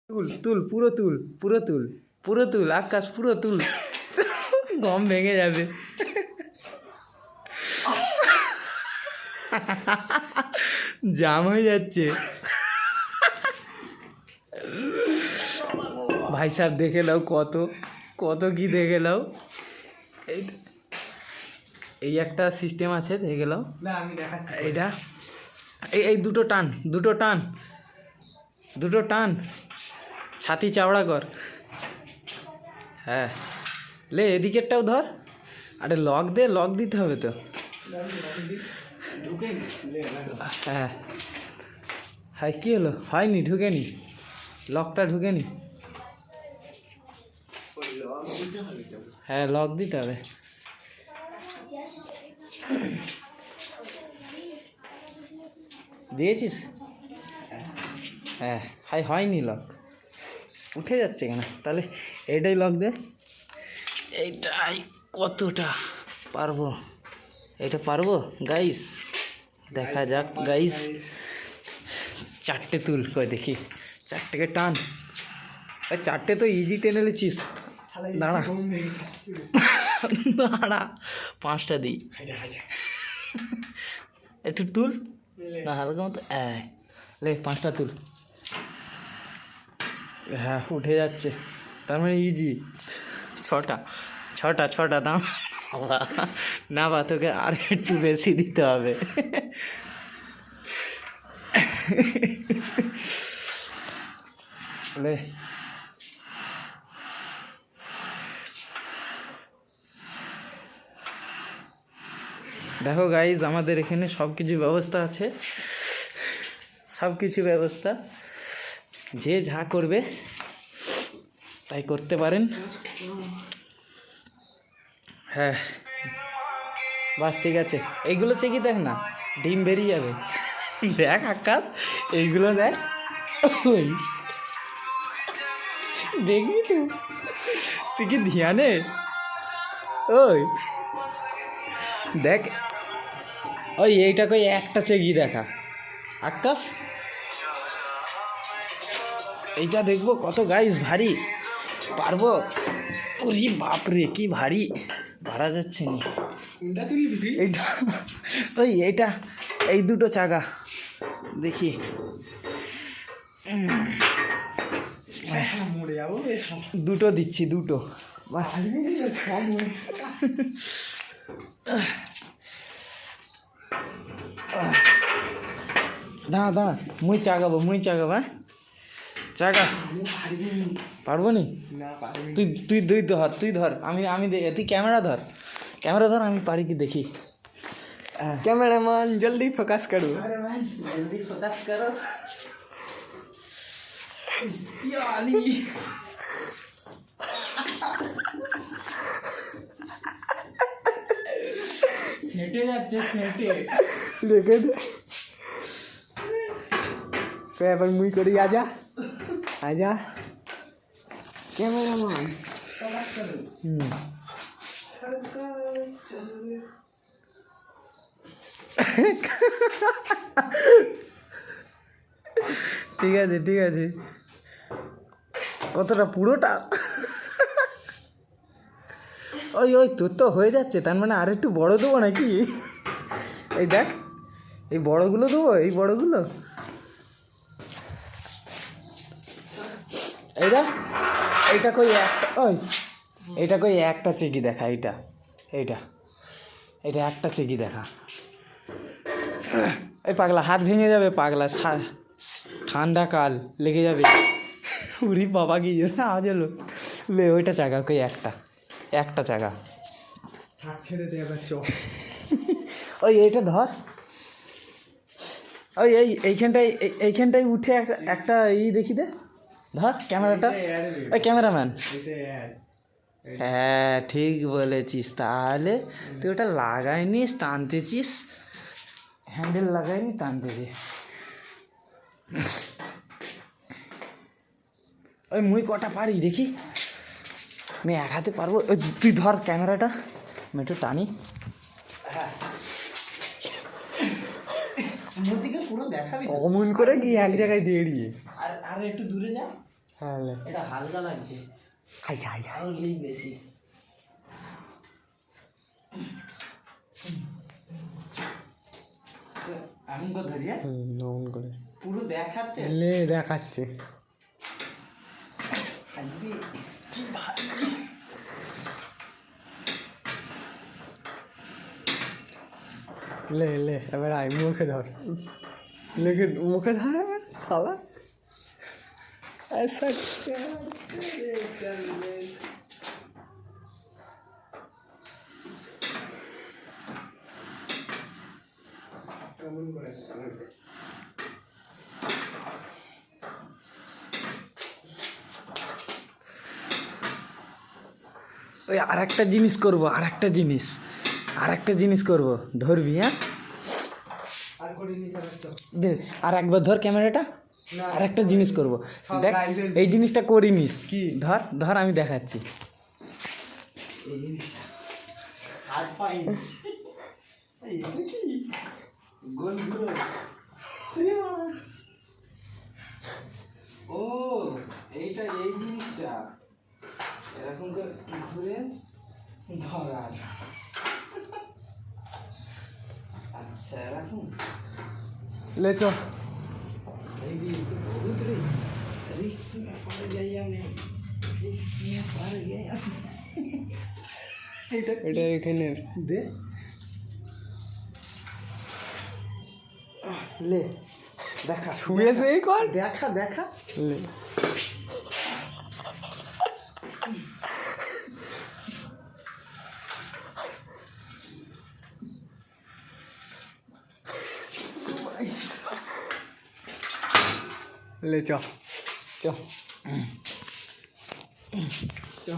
তুল তুল পুরো তুল পুরো তুল পুরো তুল আকাশ পুরো তুল গম ভেঙে যাবে। জাম হয়ে যাচ্ছে। ভাই সাহেব দেখে নাও কত কত কি দেখে নাও। এই একটা সিস্টেম আছে দেখে নাও। এইটা এই দুটো টান দুটো টান দুটো টান ছাতি চাওড়া কর। হ্যাঁ লে এদিকেরটাও ধর। আরে লক দে, লক দিতে হবে তো। হ্যাঁ হ্যাঁ কী হলো? হয়নি, ঢুকেনি, লকটা ঢুকেনি। হ্যাঁ লক দিতে হবে। দিয়েছিস? হ্যাঁ হাই হয়নি লক, উঠে যাচ্ছে কেন? তাহলে এইটাই লক দে। এইটাই কতটা পারবো, এটা পারবো গাইস, দেখা যাক গাইস। চারটে তুল কই দেখি, চারটেকে টান। চারটে তো ইজি টেনে নিয়েছিস, দাঁড়া দাঁড়া পাঁচটা দিই। একটু তুল না হালকা মতো, লে পাঁচটা তুল। হ্যাঁ উঠে যাচ্ছে, তার মানে ইজি। ছটা ছটা ছটা দাম না বা তোকে আর একটু বেশি দিতে হবে। লে দেখো গাইজ, আমাদের এখানে সব কিছু ব্যবস্থা আছে, সব কিছু ব্যবস্থা। যে যা করবে তাই করতে পারেন। হ্যাঁ বাস ঠিক আছে। এইগুলো চেকি দেখ না, ডিম বেরিয়ে যাবে। দেখ আকাশ, এইগুলো দেখ, ওই দেখবি তো, তুই কি ধ্যানে? ওই দেখ, ওই এইটা কই একটা চেকি দেখা আকাশ। এইটা দেখবো কত গাইস ভারী, পারবো? ওরে বাপরে কি ভারী, ভাড়া যাচ্ছে না। এইটা ওই এইটা, এই দুটো চাকা দেখি। দুটো দিচ্ছি, দুটো দাঁড়া দাঁড়া, মুই চাগাবো, মুই চাগাবো। হ্যাঁ চাকা পারবো নি? তুই তুই তুই ধর, তুই ধর, আমি আমি তুই ক্যামেরা ধর, ক্যামেরা ধর, আমি পারি কি দেখি। ক্যামেরাম্যান জলদি ফোকাস করো, জলদি ফোকাস করো। সেটে যাচ্ছে, সেটে রেখে দে। এবার মুই করি, আজা আজা ক্যামেরাম্যান। ঠিক আছে ঠিক আছে, কতটা? পুরোটা? ওই ওই তোর তো হয়ে যাচ্ছে, তার মানে আর একটু বড় দেবো নাকি? এই দেখ, এই বড়গুলো দেবো, এই বড়গুলো। এইটা এইটা কই একটা, ওই এইটা কই একটা চেকি দেখা, এইটা এইটা এটা একটা চেকি দেখা। এই পাগলা হাত ভেঙে যাবে, পাগলা ঠান্ডা কাল লেগে যাবে। উরি বাবা কি আওয়াজ এলো। লে ওইটা চাকা কই একটা, একটা চাকা ছেড়ে দে এবার। ওই এইটা ধর, ওই এইখানটায় এইখানটায় উঠে একটা দেখি দে, ধর ক্যামেরাটা। ওই ক্যামেরাম্যান, হ্যাঁ ঠিক বলেছিস। তাহলে তুই ওটা লাগাইনিস, টানতেছিস, হ্যান্ডেল লাগাইনি, টানতেছি। ওই মুই কটা পারি দেখি, আমি এক হাতে পারবো। ওই তুই ধর ক্যামেরাটা, আমি একটু টানি। হ্যাঁ পুরো দেখাবি অমন করে কি এক জায়গায় দাঁড়িয়ে, আর একটু দূরে যা। হ্যাঁ লে এটা হালকা লাগছে, খাই খাই খাই আরো লিক বেশি। আমি তো ধরি, হ্যাঁ নমন করে পুরো দেখাচ্ছে। লে দেখাচ্ছে লে লে এবার আয় মুখে ধর লেখে মুখে ধর এবার খালাস ऐसा क्या কেমন করে ওই আর একটা জিনিস করবো, আর একটা জিনিস করবো, ধরবি? হ্যাঁ আর করে নি চালাচ্ছ দে, আর একবার ধর ক্যামেরাটা, না আর একটা জিনিস করবো। সব দেখ guys-এর এই জিনিসটা করিনিস কি? ধর ধর আমি দেখাচ্ছি। হাত পাই গোল ঘুরো ও এইটা এই জিনিসটা এরকম করে ঘুরে ধরার আচ্ছা এরকম ले चो रिक्स में पड़ गया मैं, रिक्स में पड़ गया। এটা এখানে দে ले দেখা, শুয়ে শুয়ে কর দেখা দেখা ले ले चो चो चो